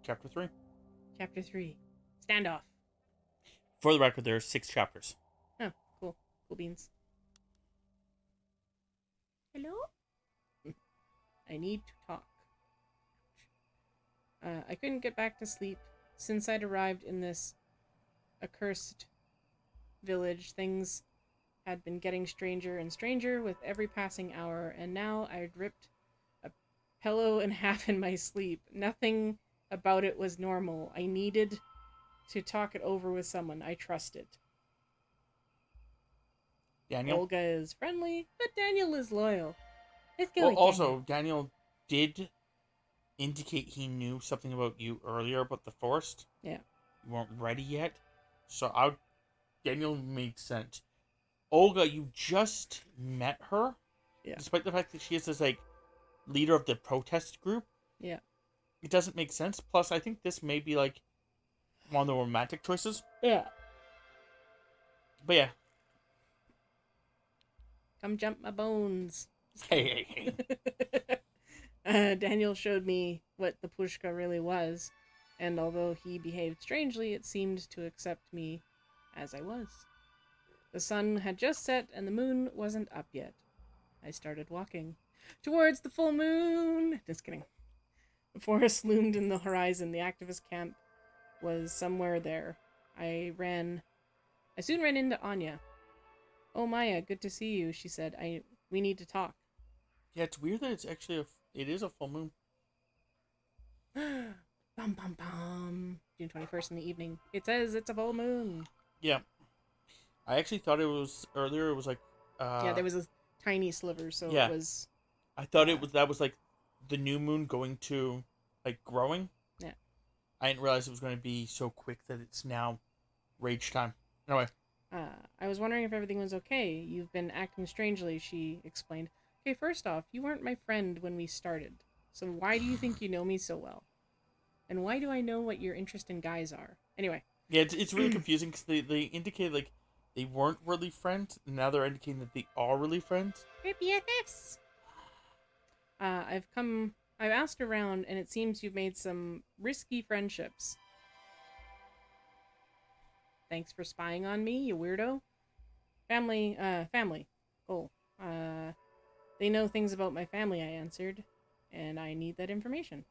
Chapter 3. Chapter 3. Standoff. For the record, there are 6 chapters. Oh, cool. Cool beans. Hello? I need to talk. I couldn't get back to sleep. Since I'd arrived in this accursed village, things had been getting stranger and stranger with every passing hour, and now I'd ripped a pillow in half in my sleep. Nothing about it was normal. I needed to talk it over with someone I trusted. Daniel? Olga is friendly, but Daniel is loyal. Let's go Well, with also, Daniel did indicate he knew something about you earlier about the forest. Yeah. You weren't ready yet. So Daniel made sense. Olga, you just met her. Yeah. Despite the fact that she is this, like, leader of the protest group. Yeah. It doesn't make sense. Plus, I think this may be, like, one of the romantic choices. Yeah. But yeah. Come jump my bones. Hey. Daniel showed me what the pushka really was, and although he behaved strangely, it seemed to accept me as I was. The sun had just set and the moon wasn't up yet. I started walking towards the full moon. Just kidding. The forest loomed in the horizon. The activist camp was somewhere there. I soon ran into Anya. "Oh, Maya, good to see you," she said. We need to talk." Yeah, it's weird that it is a full moon. Bum bum bum. June 21st in the evening. It says it's a full moon. Yeah. I actually thought it was earlier. It was like, Yeah, there was a tiny sliver, so yeah. it was. I thought that was like the new moon going to, like, growing. Yeah. I didn't realize it was going to be so quick that it's now rage time. Anyway. I was wondering if everything was okay. You've been acting strangely, she explained. Okay, first off, you weren't my friend when we started. So why do you think you know me so well? And why do I know what your interest in guys are? Anyway. Yeah, it's really confusing because they indicated, like, they weren't really friends. And now they're indicating that they are really friends. We're BFFs. I've asked around, and it seems you've made some risky friendships. Thanks for spying on me, you weirdo. Family. Oh, they know things about my family, I answered, and I need that information.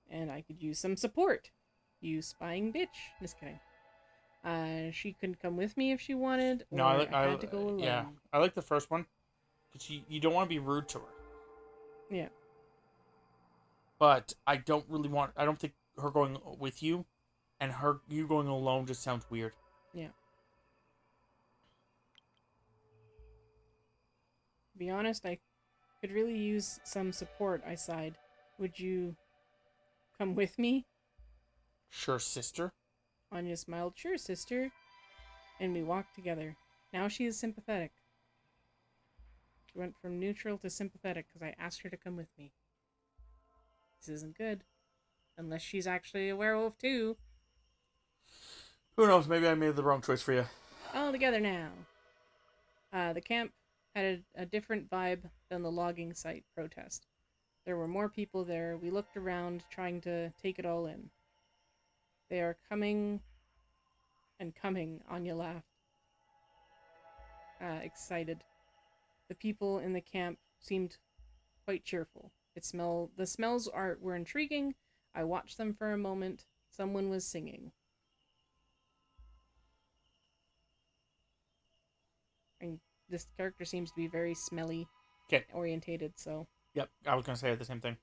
And I could use some support. You spying bitch. Just kidding. She couldn't come with me if she wanted, or No, I had to go alone. Yeah, I like the first one because you don't want to be rude to her. Yeah. But I don't think her going with you and you going alone just sounds weird. Yeah. To be honest, I could really use some support, I sighed. Would you come with me? Sure, sister. Anya smiled. Sure, sister. And we walked together. Now she is sympathetic. She went from neutral to sympathetic because I asked her to come with me. This isn't good. Unless she's actually a werewolf too. Who knows? Maybe I made the wrong choice for you. All together now. The camp had a different vibe than the logging site protest. There were more people there. We looked around, trying to take it all in. They are coming and coming, Anya laughed. Excited. The people in the camp seemed quite cheerful. The smells were intriguing. I watched them for a moment. Someone was singing. And this character seems to be very smelly orientated, so. Yep, I was gonna say the same thing.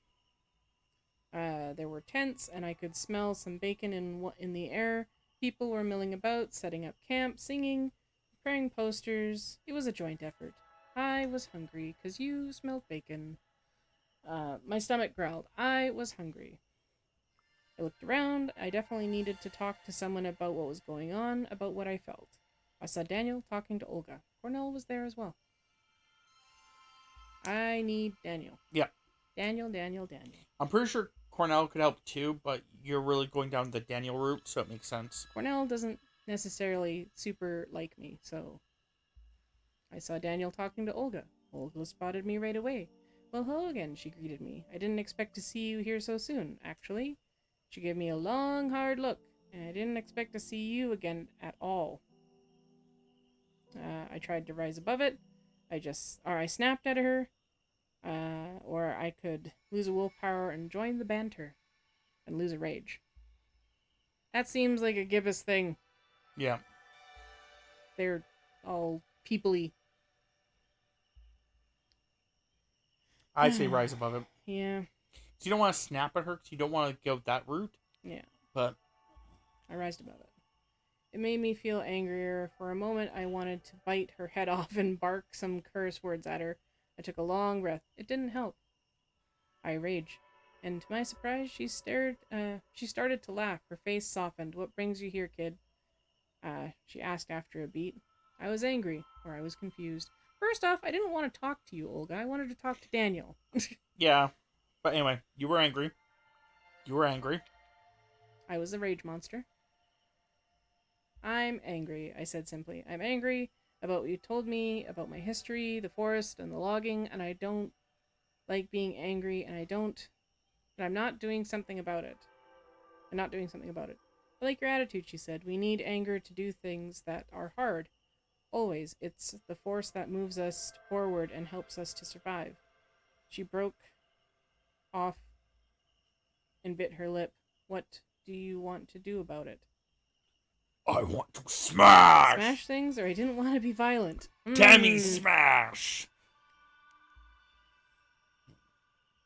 There were tents, and I could smell some bacon in the air. People were milling about, setting up camp, singing, preparing posters. It was a joint effort. I was hungry, 'cause you smelled bacon. My stomach growled. I was hungry. I looked around. I definitely needed to talk to someone about what was going on, about what I felt. I saw Daniel talking to Olga. Cornell was there as well. I need Daniel. Yeah. Daniel. I'm pretty sure Cornell could help too, but you're really going down the Daniel route, so it makes sense. Cornell doesn't necessarily super like me, so I saw Daniel talking to Olga. Olga spotted me right away. Well, hello again, she greeted me. I didn't expect to see you here so soon, actually. She gave me a long, hard look, and I didn't expect to see you again at all. I tried to rise above it. I snapped at her, or I could lose a willpower and join the banter, and lose a rage. That seems like a gibbous thing. Yeah. They're all peoply. I'd say rise above it. Yeah. So you don't want to snap at her because you don't want to go that route. Yeah. But I rised above it. It made me feel angrier. For a moment, I wanted to bite her head off and bark some curse words at her. I took a long breath. It didn't help. I raged. And to my surprise, she started to laugh. Her face softened. What brings you here, kid? She asked after a beat. I was angry, or I was confused. First off, I didn't want to talk to you, Olga. I wanted to talk to Daniel. yeah. But anyway, you were angry. You were angry. I was a rage monster. I'm angry, I said simply. I'm angry about what you told me about my history, the forest, and the logging, and I don't like being angry, and I'm not doing something about it. I'm not doing something about it. I like your attitude, she said. We need anger to do things that are hard. Always. It's the force that moves us forward and helps us to survive. She broke off and bit her lip. What do you want to do about it? I want to smash! Smash things, or I didn't want to be violent. Tammy smash!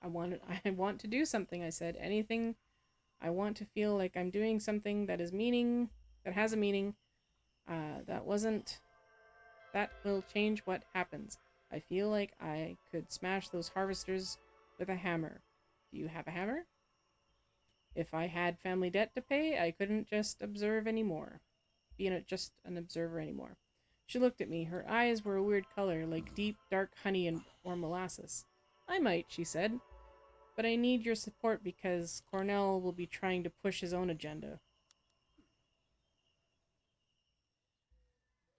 I want to do something, I said. Anything. I want to feel like I'm doing something that has a meaning. That will change what happens. I feel like I could smash those harvesters with a hammer. Do you have a hammer? If I had family debt to pay, I couldn't just observe anymore. Just an observer anymore. She looked at me. Her eyes were a weird color, like deep, dark honey or molasses. I might, she said. But I need your support because Cornell will be trying to push his own agenda.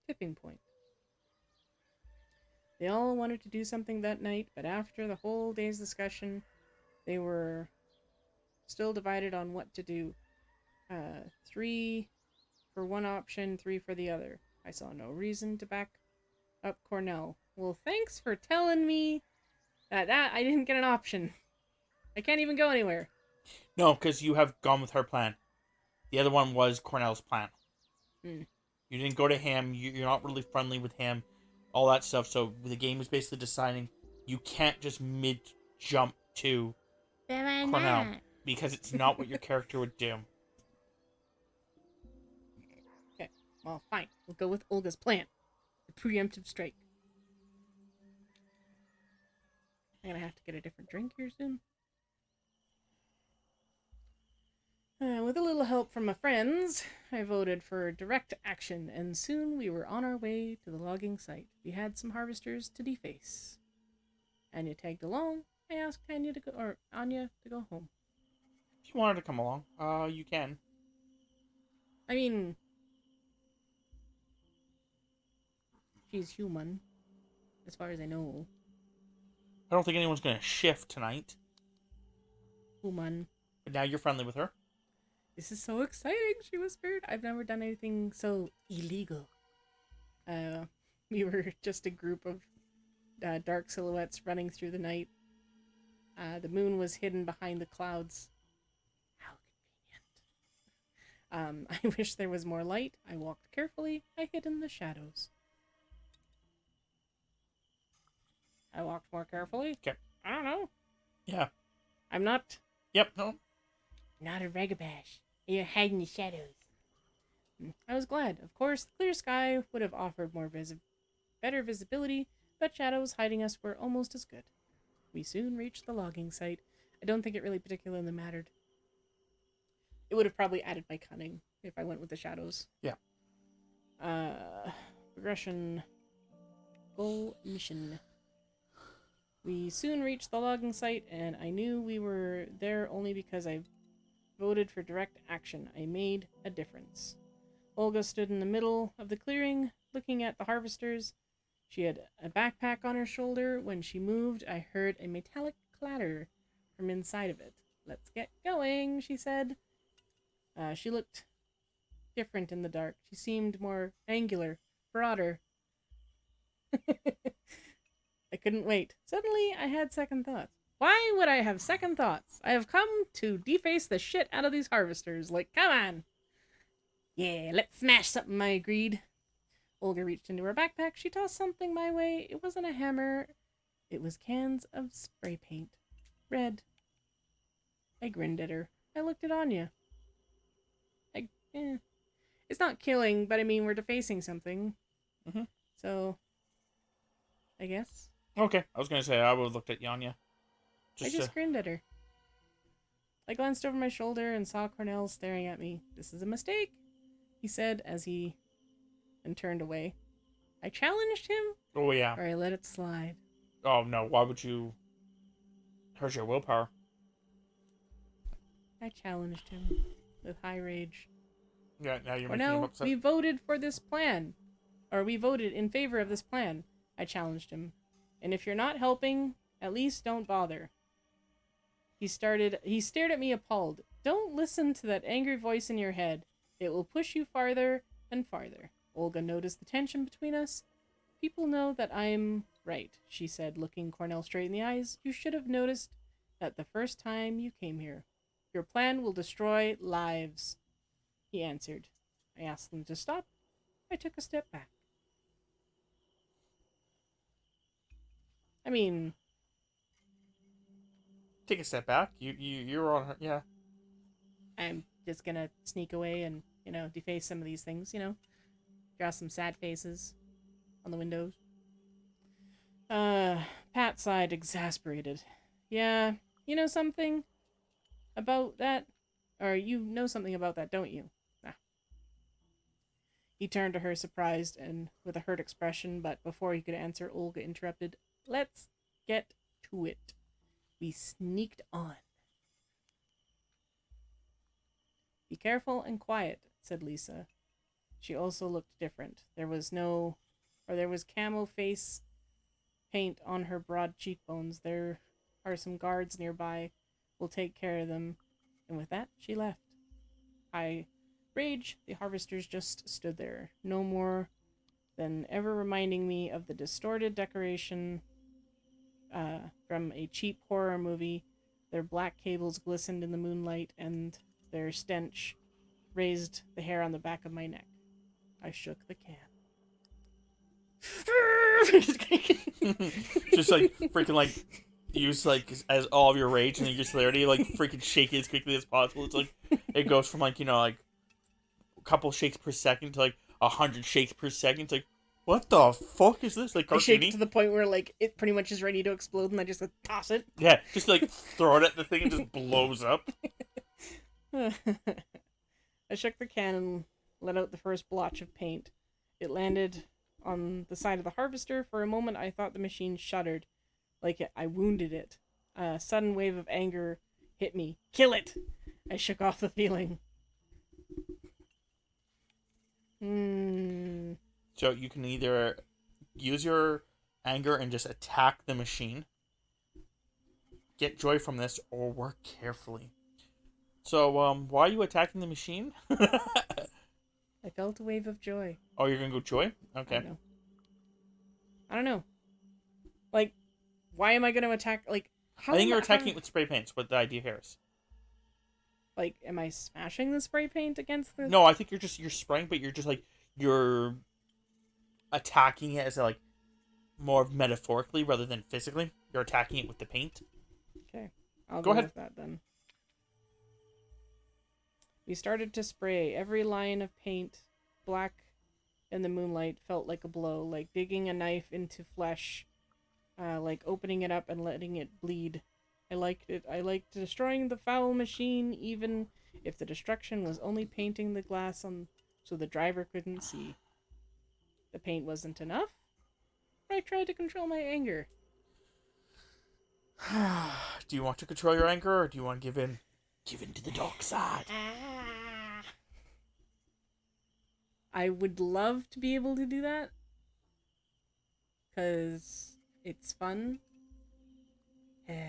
Tipping point. They all wanted to do something that night, but after the whole day's discussion, they were still divided on what to do. 3 for one option, 3 for the other. I saw no reason to back up Cornell. Well, thanks for telling me that I didn't get an option. I can't even go anywhere. No, because you have gone with her plan. The other one was Cornell's plan. You didn't go to him. You're not really friendly with him. All that stuff. So the game is basically deciding you can't just mid-jump to Cornell. Because it's not what your character would do. Okay, well, fine. We'll go with Olga's plan. The preemptive strike. I'm gonna have to get a different drink here soon. With a little help from my friends, I voted for direct action, and soon we were on our way to the logging site. We had some harvesters to deface. Anya tagged along. I asked Anya to go home. If you wanted to come along, you can. I mean, she's human, as far as I know. I don't think anyone's going to shift tonight. Human. But now you're friendly with her. This is so exciting, she whispered. I've never done anything so illegal. We were just a group of dark silhouettes running through the night. The moon was hidden behind the clouds. How convenient. I wish there was more light. I walked carefully. I hid in the shadows. I walked more carefully? Okay. I don't know. Yeah. I'm not... Yep, no. Not a ragabash. You're hiding in the shadows. I was glad. Of course, the clear sky would have offered better visibility, but shadows hiding us were almost as good. We soon reached the logging site. I don't think it really particularly mattered. It would have probably added my cunning if I went with the shadows. Yeah. Progression. Goal mission. We soon reached the logging site, and I knew we were there only because I voted for direct action. I made a difference. Olga stood in the middle of the clearing, looking at the harvesters. She had a backpack on her shoulder. When she moved, I heard a metallic clatter from inside of it. Let's get going, she said. She looked different in the dark. She seemed more angular, broader. I couldn't wait. Suddenly, I had second thoughts. Why would I have second thoughts? I have come to deface the shit out of these harvesters. Like, come on. Yeah, let's smash something, I agreed. Olga reached into her backpack. She tossed something my way. It wasn't a hammer. It was cans of spray paint. Red. I grinned at her. I looked at Anya. It's not killing, but I mean, we're defacing something. Mm-hmm. So, I guess. Okay, I was gonna say I would have looked at Yanya. I just grinned at her. I glanced over my shoulder and saw Cornell staring at me. This is a mistake, he said as he and turned away. I challenged him, Oh yeah. or I let it slide. Oh no, why would you hurt your willpower? I challenged him with high rage. Yeah, now you're making him upset. We voted for this plan. Or we voted in favor of this plan. I challenged him. And if you're not helping, at least don't bother. He stared at me appalled. Don't listen to that angry voice in your head. It will push you farther and farther. Olga noticed the tension between us. People know that I'm right, she said, looking Cornell straight in the eyes. You should have noticed that the first time you came here. Your plan will destroy lives, he answered. I asked him to stop. I took a step back. I mean, take a step back. You're on her. Yeah. I'm just gonna sneak away and, deface some of these things, Draw some sad faces on the windows. Pat sighed, exasperated. Yeah, you know something about that? Or you know something about that, don't you? Nah. He turned to her, surprised and with a hurt expression, but before he could answer, Olga interrupted. Let's get to it. We sneaked on. Be careful and quiet, said Lisa. She also looked different. There was camo face paint on her broad cheekbones. There are some guards nearby. We'll take care of them. And with that, she left. Rage, the harvesters just stood there, no more than ever reminding me of the distorted decoration from a cheap horror movie. Their black cables glistened in the moonlight, and their stench raised the hair on the back of my neck. I shook the can. Just like freaking like use like as all of your rage and your celerity, like freaking shake it as quickly as possible. It's like it goes from like a couple shakes per second to like 100 shakes per second. It's like, what the fuck is this? Like cartoony? I shake it to the point where like it pretty much is ready to explode, and I just toss it. Yeah, just like throw it at the thing and just blows up. I shook the can and let out the first blotch of paint. It landed on the side of the harvester. For a moment, I thought the machine shuddered, like I wounded it. A sudden wave of anger hit me. Kill it! I shook off the feeling. So you can either use your anger and just attack the machine, get joy from this, or work carefully. So, why are you attacking the machine? I felt a wave of joy. Oh, you're gonna go joy? Okay. I don't know. Like, why am I gonna attack? Like, I think you're attacking it with spray paints. What the idea here is. Like, am I smashing the spray paint against the? No, I think you're spraying, but you're attacking it as like more metaphorically rather than physically. You're attacking it with the paint. Okay, I'll go ahead with that then. We started to spray. Every line of paint, black in the moonlight, felt like a blow, like digging a knife into flesh, like opening it up and letting it bleed. I liked it. I liked destroying the foul machine, even if the destruction was only painting the glass on so the driver couldn't see. The paint wasn't enough. I tried to control my anger. Do you want to control your anger, or do you want to give in? Give in to the dark side. I would love to be able to do that, because it's fun.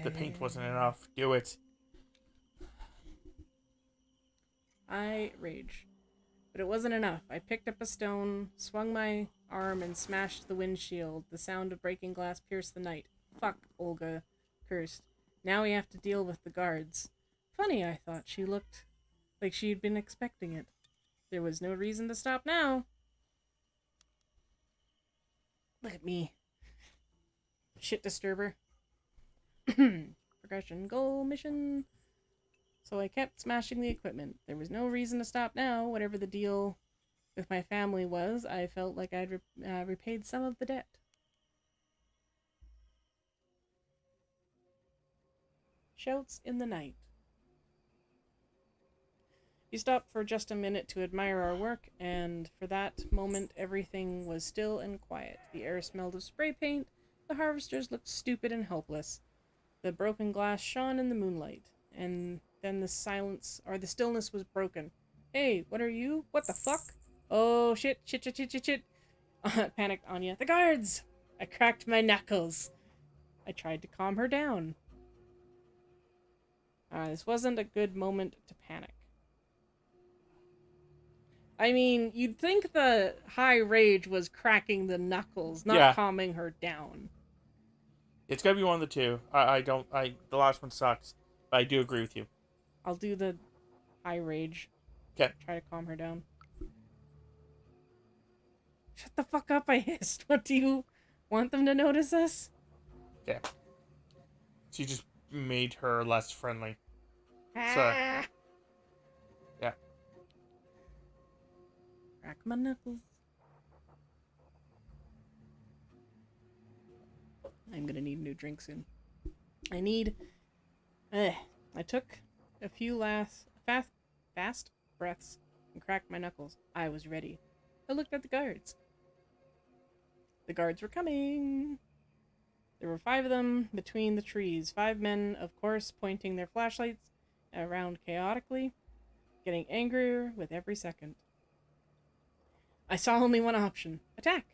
The paint wasn't enough. Do it. I rage. But it wasn't enough. I picked up a stone, swung my arm, and smashed the windshield. The sound of breaking glass pierced the night. Fuck, Olga cursed. Now we have to deal with the guards. Funny, I thought. She looked like she'd been expecting it. There was no reason to stop now. Look at me. Shit disturber. Progression goal mission. So I kept smashing the equipment. There was no reason to stop now. Whatever the deal with my family was, I felt like I'd repaid some of the debt. Shouts in the night. We stopped for just a minute to admire our work, and for that moment everything was still and quiet. The air smelled of spray paint. The harvesters looked stupid and helpless. The broken glass shone in the moonlight, and then the stillness was broken. Hey, what are you? What the fuck? Oh, shit. Panicked Anya. The guards! I cracked my knuckles. I tried to calm her down. This wasn't a good moment to panic. I mean, you'd think the high rage was cracking the knuckles, not calming her down. It's gotta be one of the two. The last one sucks, but I do agree with you. I'll do the high rage. Okay. Try to calm her down. Shut the fuck up, I hissed. What, do you want them to notice us? Okay. So you just made her less friendly. Ah! So, yeah. Crack my knuckles. I'm gonna need a new drink soon. I took a few fast breaths and cracked my knuckles. I was ready. I looked at the guards. The guards were coming. There were 5 of them between the trees. 5 men, of course, pointing their flashlights around chaotically, getting angrier with every second. I saw only one option. Attack.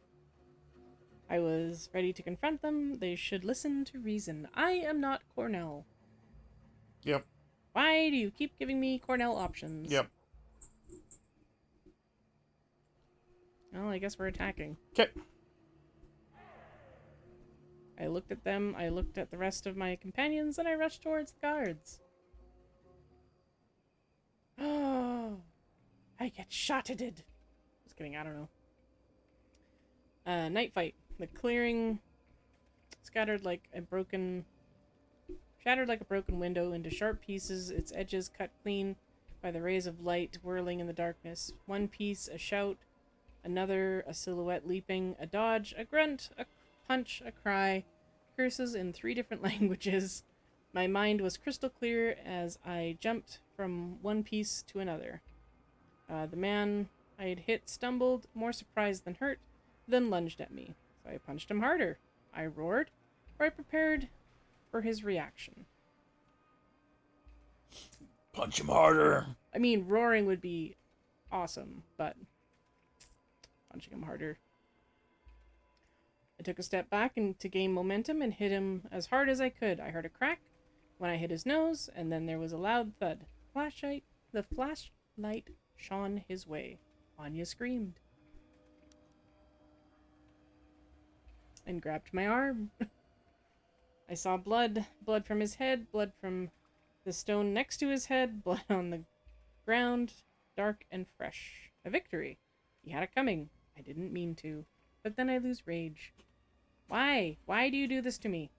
I was ready to confront them. They should listen to reason. I am not Cornell. Yep. Why do you keep giving me Cornell options? Yep. Well, I guess we're attacking. Okay. I looked at them, I looked at the rest of my companions, and I rushed towards the guards. Oh, I get shotted. Just kidding, I don't know. Night fight. The clearing shattered like a broken window into sharp pieces, its edges cut clean by the rays of light whirling in the darkness. One piece, a shout, another, a silhouette leaping, a dodge, a grunt, a punch, a cry, curses in 3 different languages. My mind was crystal clear as I jumped from one piece to another. The man I had hit stumbled, more surprised than hurt, then lunged at me. So I punched him harder. I roared, or I prepared for his reaction. Punch him harder. I mean, roaring would be awesome, but punching him harder. I took a step back to gain momentum and hit him as hard as I could. I heard a crack when I hit his nose, and then there was a loud thud. The flashlight shone his way. Anya screamed and grabbed my arm. I saw blood from his head, blood from the stone next to his head, blood on the ground, dark and fresh. A victory. He had it coming. I didn't mean to. But then I lose rage. Why? Why do you do this to me?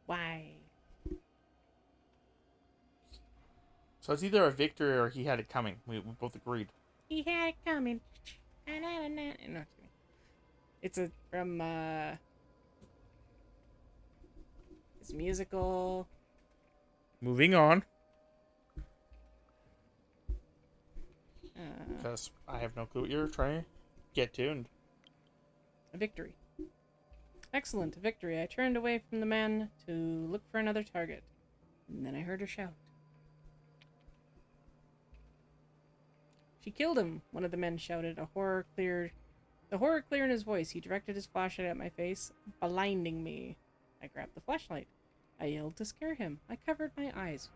Why? So it's either a victory or he had it coming. We both agreed. He had it coming. No, it's from it's musical. Moving on. Because I have no clue what you're trying to get to. And a victory. Excellent, a victory. I turned away from the man to look for another target. And then I heard her shout. She killed him, one of the men shouted. The horror clear in his voice. He directed his flashlight at my face, blinding me. I grabbed the flashlight. I yelled to scare him. I covered my eyes.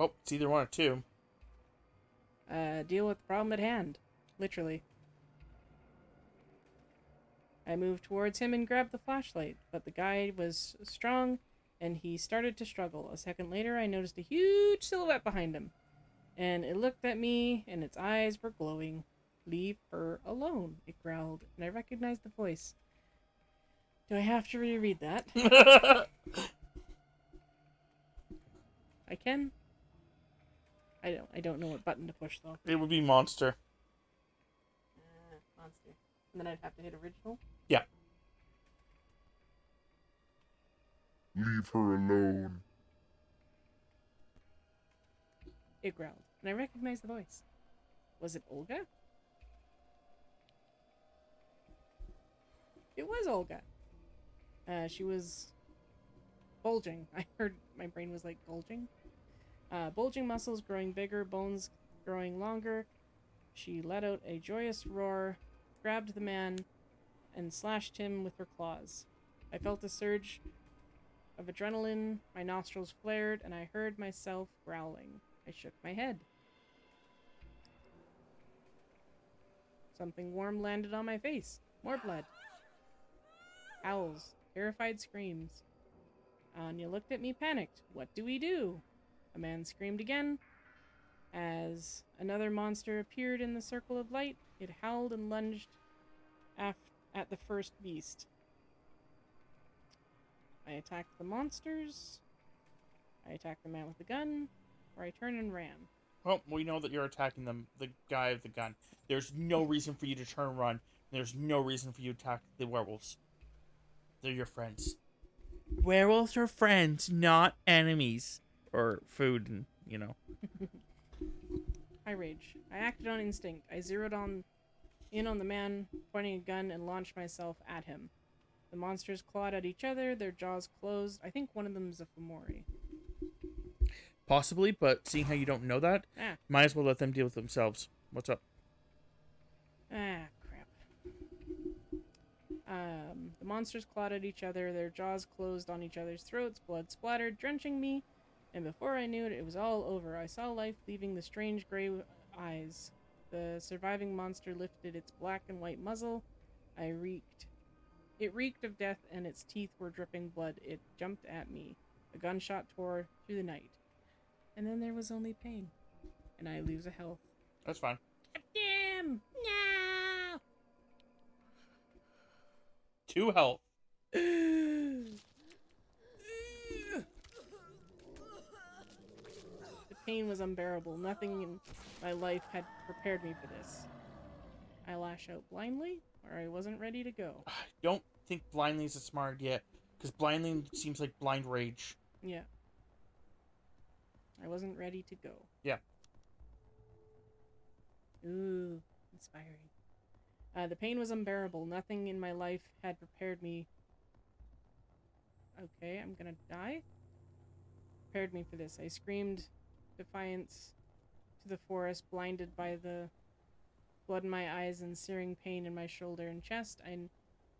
Well, it's either one or two. Deal with the problem at hand. Literally. I moved towards him and grabbed the flashlight, but the guy was strong, and he started to struggle. A second later, I noticed a huge silhouette behind him, and it looked at me, and its eyes were glowing. Leave her alone, it growled, and I recognized the voice. Do I have to reread that? I can. I don't know what button to push though. It would be monster. Monster. And then I'd have to hit original. Yeah. Leave her alone. It growled, and I recognized the voice. Was it Olga? It was Olga. She was bulging. I heard my brain was like bulging. Bulging muscles growing bigger, bones growing longer. She let out a joyous roar, grabbed the man, and slashed him with her claws. I felt a surge of adrenaline, my nostrils flared, and I heard myself growling. I shook my head. Something warm landed on my face. More blood. Howls. Terrified screams. Anya looked at me panicked. What do we do? A man screamed again. As another monster appeared in the circle of light, it howled and lunged at the first beast. I attacked the monsters. I attacked the man with the gun. Or I turned and ran. Well, we know that you're attacking the guy with the gun. There's no reason for you to turn and run. There's no reason for you to attack the werewolves. They're your friends. Werewolves are friends, not enemies. Or food, and, you know. I rage. I acted on instinct. I zeroed in on the man, pointing a gun, and launched myself at him. The monsters clawed at each other, their jaws closed. I think one of them is a Fomori. Possibly, but seeing how you don't know that, might as well let them deal with themselves. What's up? Crap. The monsters clawed at each other, their jaws closed on each other's throats, blood splattered, drenching me, and before I knew it, it was all over. I saw life leaving the strange gray eyes. The surviving monster lifted its black and white muzzle. It reeked of death, and its teeth were dripping blood. It jumped at me. A gunshot tore through the night. And then there was only pain. And I lose a health. That's fine. Damn! No! 2 health. The pain was unbearable. Nothing in my life had prepared me for this. I lash out blindly, or I wasn't ready to go. I don't think blindly is a smart idea, because blindly seems like blind rage. Yeah. I wasn't ready to go. Yeah. Ooh, inspiring. The pain was unbearable. Nothing in my life had prepared me. Okay, I'm gonna die. Prepared me for this. I screamed defiance to the forest, blinded by the blood in my eyes and searing pain in my shoulder and chest. I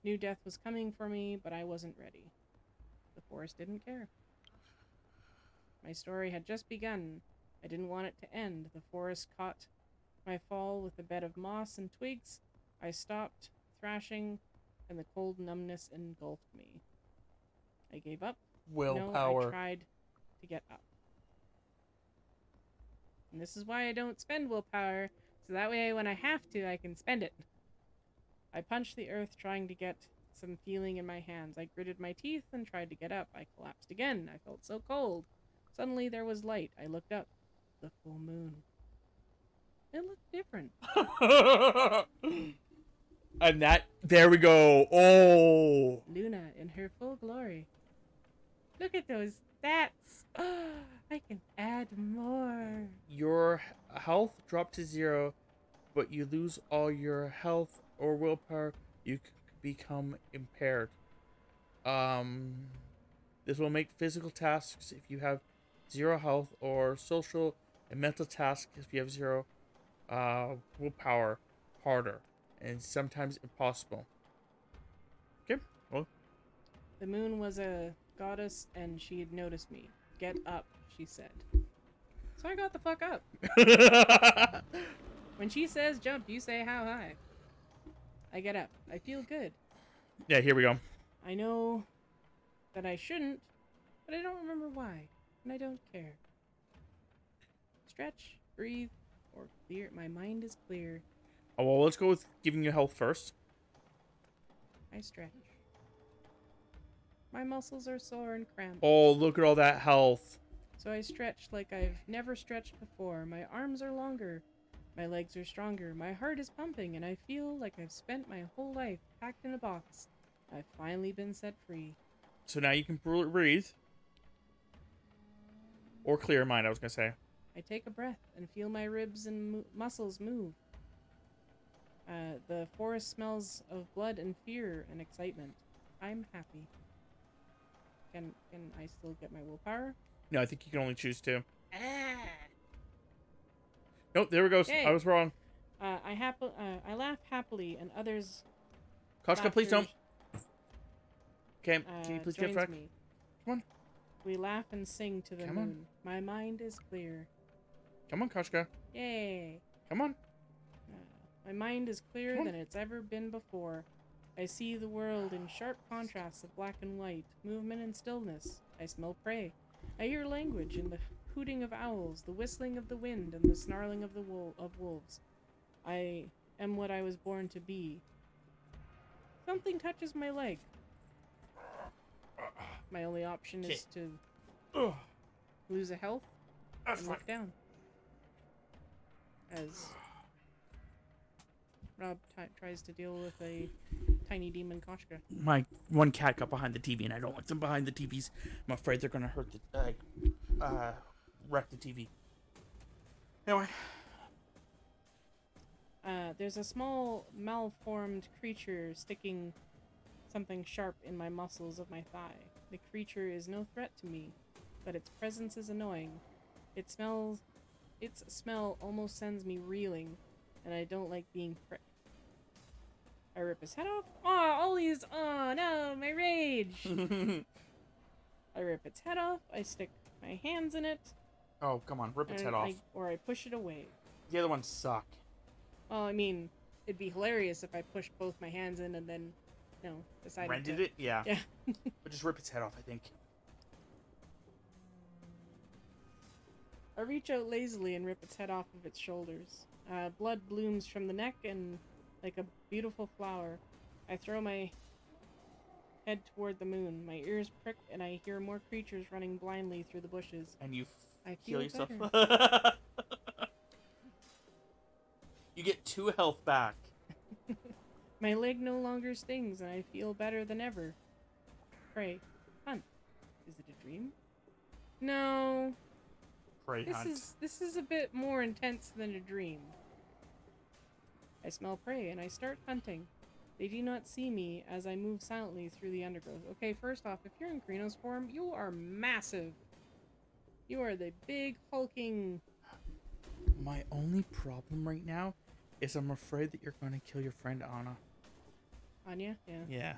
knew death was coming for me, but I wasn't ready. The forest didn't care. My story had just begun. I didn't want it to end. The forest caught my fall with a bed of moss and twigs. I stopped thrashing, and the cold numbness engulfed me. I gave up. Willpower. No, I tried to get up. And this is why I don't spend willpower, so that way when I have to, I can spend it. I punched the earth, trying to get some feeling in my hands. I gritted my teeth and tried to get up. I collapsed again. I felt so cold. Suddenly there was light. I looked up. The full moon. It looked different. And there we go. Oh. Luna in her full glory. Look at those stats. I can add more. Your health dropped to 0, but you lose all your health or willpower. You become impaired. This will make physical tasks if you have 0 health, or social and mental tasks if you have 0 willpower harder, and sometimes impossible. Okay, well. The moon was a goddess, and she had noticed me. Get up, she said. So I got the fuck up. When she says jump, you say how high. I get up. I feel good. Yeah, here we go. I know that I shouldn't, but I don't remember why, and I don't care. Stretch, breathe, or clear. My mind is clear. Oh, well, let's go with giving you health first. I stretch. My muscles are sore and cramped. Oh, look at all that health. So I stretch like I've never stretched before. My arms are longer. My legs are stronger. My heart is pumping, and I feel like I've spent my whole life packed in a box. I've finally been set free. So now you can breathe. Or clear your mind, I was going to say. I take a breath and feel my ribs and muscles move. The forest smells of blood and fear and excitement. I'm happy. Can I still get my willpower? No, I think you can only choose two. Nope, there we go. Yay. I was wrong. I laugh happily, and others. Koshka, please don't. Okay, can you please get joins back? me. Come on. We laugh and sing to the Come on. moon. My mind is clear. Come on, Koshka. Yay! Come on. My mind is clearer Come on. than it's ever been before. I see the world in sharp contrasts of black and white, movement and stillness. I smell prey. I hear language in the hooting of owls, the whistling of the wind, and the snarling of wolves. I am what I was born to be. Something touches my leg. My only option is to lose a health and look down. As Rob tries to deal with a tiny demon Koshka. My one cat got behind the TV, and I don't want them behind the TVs. I'm afraid they're going to hurt the, wreck the TV. Anyway. There's a small, malformed creature sticking something sharp in my muscles of my thigh. The creature is no threat to me, but its presence is annoying. Its smell almost sends me reeling, and I don't like being pricked. I rip his head off. Oh no, my rage! I rip its head off. I stick my hands in it. Oh, come on, rip its head off. Or I push it away. The other ones suck. Well, I mean, it'd be hilarious if I pushed both my hands in and then, decided Rented to... it? Yeah. Yeah. But just rip its head off, I think. I reach out lazily and rip its head off of its shoulders. Blood blooms from the neck and like a beautiful flower. I throw my head toward the moon. My ears prick and I hear more creatures running blindly through the bushes. And you I kill feel yourself. better. You get 2 health back. My leg no longer stings and I feel better than ever. Pray. Hunt. Is it a dream? No. Prey hunt. This is a bit more intense than a dream. I smell prey and I start hunting. They do not see me as I move silently through the undergrowth. Okay, first off, if you're in Krino's form, you are massive. You are the big hulking... My only problem right now is I'm afraid that you're going to kill your friend Anna. Anya? Yeah. Yeah.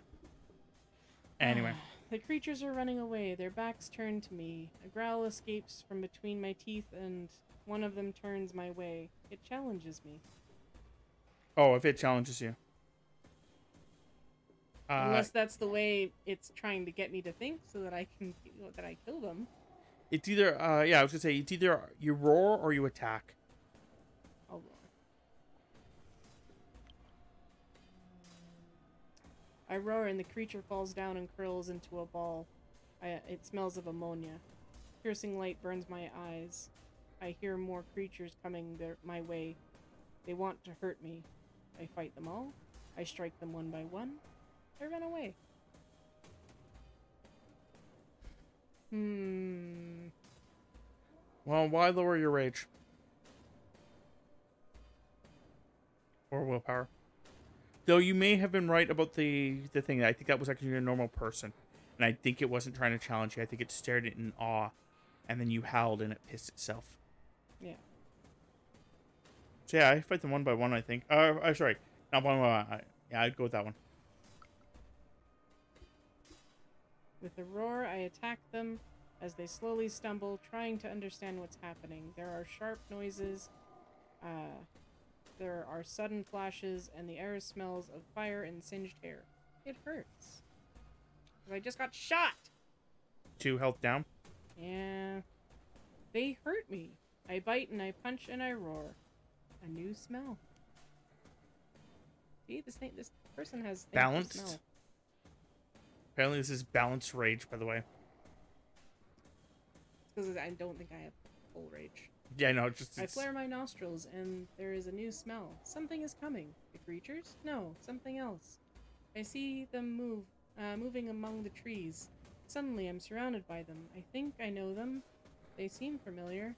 Anyway. The creatures are running away, their backs turned to me. A growl escapes from between my teeth and one of them turns my way. It challenges me. Oh, if it challenges you. Unless that's the way it's trying to get me to think so that I can that I kill them. It's either, yeah, I was going to say, it's either you roar or you attack. I'll roar. I roar and the creature falls down and curls into a ball. It smells of ammonia. Piercing light burns my eyes. I hear more creatures coming my way. They want to hurt me. I fight them all. I strike them one by one. I run away. Well, why lower your rage? Or willpower. Though you may have been right about the thing. I think that was actually a normal person. And I think it wasn't trying to challenge you. I think it stared it in awe. And then you howled and it pissed itself. Yeah. So yeah, I fight them one by one, I think. I'm sorry. Not one by one. Yeah, I'd go with that one. With a roar, I attack them. as they slowly stumble, trying to understand what's happening. There are sharp noises, there are sudden flashes, and the air smells of fire and singed hair. It hurts. 'Cause I just got shot! 2 health down. Yeah. They hurt me. I bite and I punch and I roar. A new smell. See, this person has things to Balanced. smell. Apparently this is balanced rage, by the way. Because I don't think I have full rage. Yeah, no, just... I flare my nostrils and there is a new smell. Something is coming. The creatures? No, something else. I see them moving among the trees. Suddenly I'm surrounded by them. I think I know them. They seem familiar.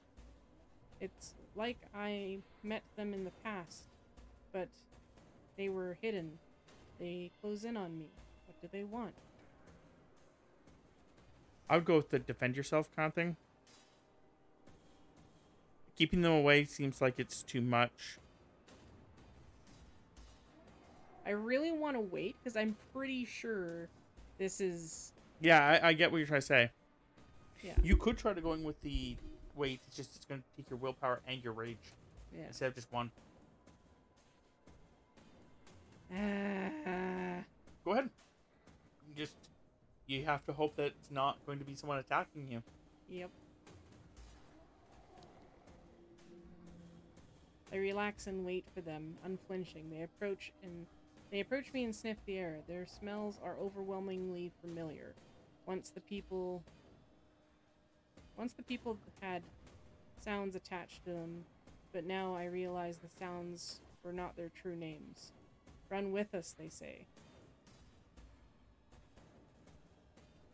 It's like I met them in the past, but they were hidden. They close in on me. What do they want? I would go with the defend yourself kind of thing. Keeping them away seems like it's too much. I really want to wait because I'm pretty sure this is... Yeah, I get what you're trying to say. Yeah. You could try to going with the wait. It's going to take your willpower and your rage Yeah. instead of just one. Go ahead. You have to hope that it's not going to be someone attacking you. Yep. I relax and wait for them, unflinching. They approach me and sniff the air. Their smells are overwhelmingly familiar. Once the people had sounds attached to them, but now I realize the sounds were not their true names. Run with us, they say.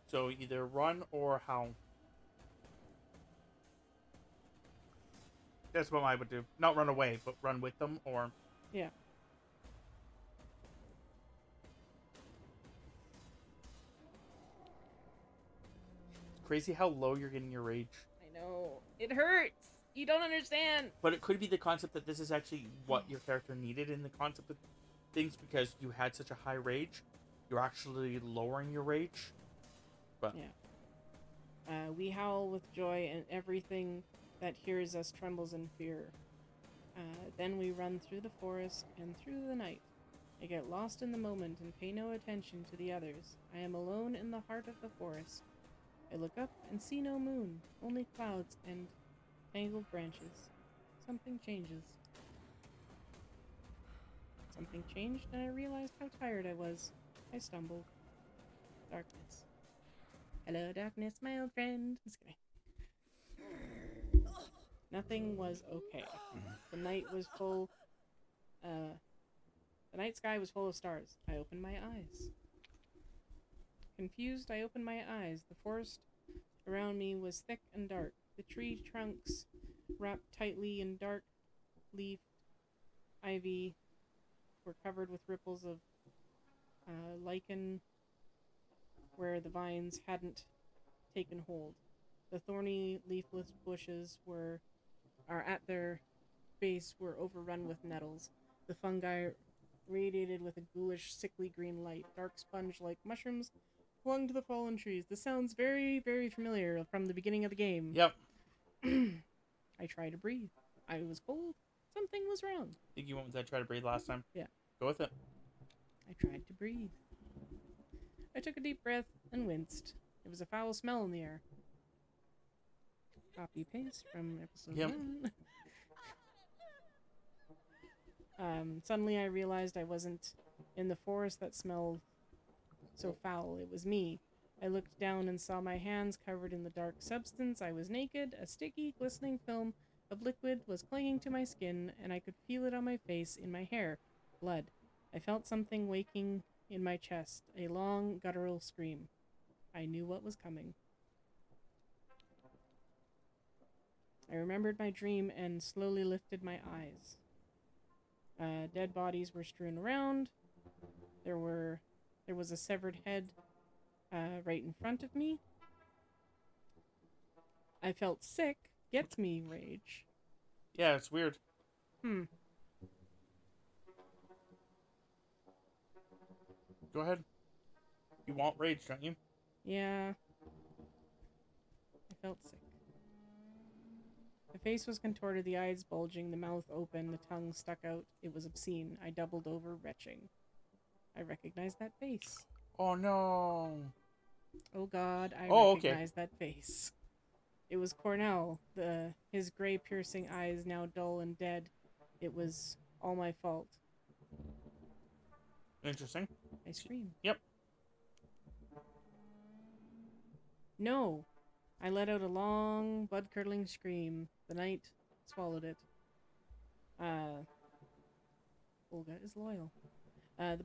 So either run or howl. That's what I would do. Not run away, but run with them or... Yeah. Crazy how low you're getting your rage. I know. It hurts! You don't understand! But it could be the concept that this is actually what your character needed in the concept of things, because you had such a high rage. You're actually lowering your rage. But yeah. We howl with joy, and everything that hears us trembles in fear. Then we run through the forest and through the night. I get lost in the moment and pay no attention to the others. I am alone in the heart of the forest. I look up and see no moon, only clouds and tangled branches. Something changes. Something changed, and I realized how tired I was. I stumbled. Darkness. Hello, darkness, my old friend. Just kidding. Nothing was okay. The night was full. The night sky was full of stars. I opened my eyes. Confused, I opened my eyes. The forest around me was thick and dark. The tree trunks, wrapped tightly in dark leaf ivy, were covered with ripples of lichen where the vines hadn't taken hold. The thorny, leafless bushes are at their base were overrun with nettles. The fungi radiated with a ghoulish, sickly green light. Dark sponge-like mushrooms clung to the fallen trees. This sounds very, very familiar from the beginning of the game. Yep. I tried to breathe. I was cold. Something was wrong. Think you went with that try to breathe last time? Yeah. Go with it. I tried to breathe. I took a deep breath and winced. There was a foul smell in the air. Copy paste from episode 1. Suddenly I realized I wasn't in the forest that smelled so foul. It was me. I looked down and saw my hands covered in the dark substance. I was naked. A sticky, glistening film of liquid was clinging to my skin, and I could feel it on my face, in my hair. Blood. I felt something waking in my chest. A long, guttural scream. I knew what was coming. I remembered my dream and slowly lifted my eyes. Dead bodies were strewn around. There was a severed head right in front of me. I felt sick. Gets me rage. Yeah, it's weird. Go ahead. You want rage, don't you? Yeah. felt sick. The face was contorted, the eyes bulging, the mouth open, the tongue stuck out. It was obscene. I doubled over, retching. I recognized that face. Oh no. Oh God, I Oh, okay. recognized that face. It was Cornell, his gray piercing eyes now dull and dead. It was all my fault. Interesting. I screamed. Yep. No! I let out a long, blood-curdling scream. The night swallowed it. Olga is loyal. The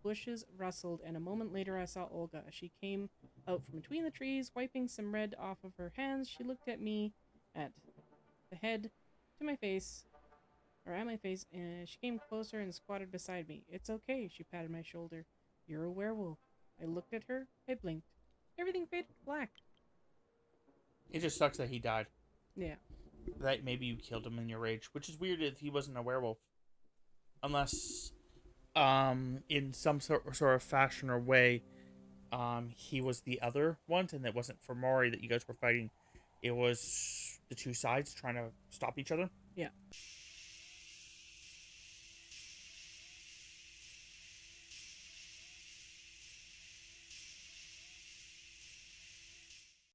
bushes rustled, and a moment later I saw Olga. She came out from between the trees, wiping some red off of her hands. She looked at me, at the head, to my face, or at my face, and she came closer and squatted beside me. It's okay, she patted my shoulder. You're a werewolf. I looked at her. I blinked. Everything faded to black. It just sucks that he died. Yeah. That maybe you killed him in your rage, which is weird if he wasn't a werewolf. Unless, in some sort of fashion or way, he was the other one, and it wasn't for Maury that you guys were fighting. It was the two sides trying to stop each other. Yeah.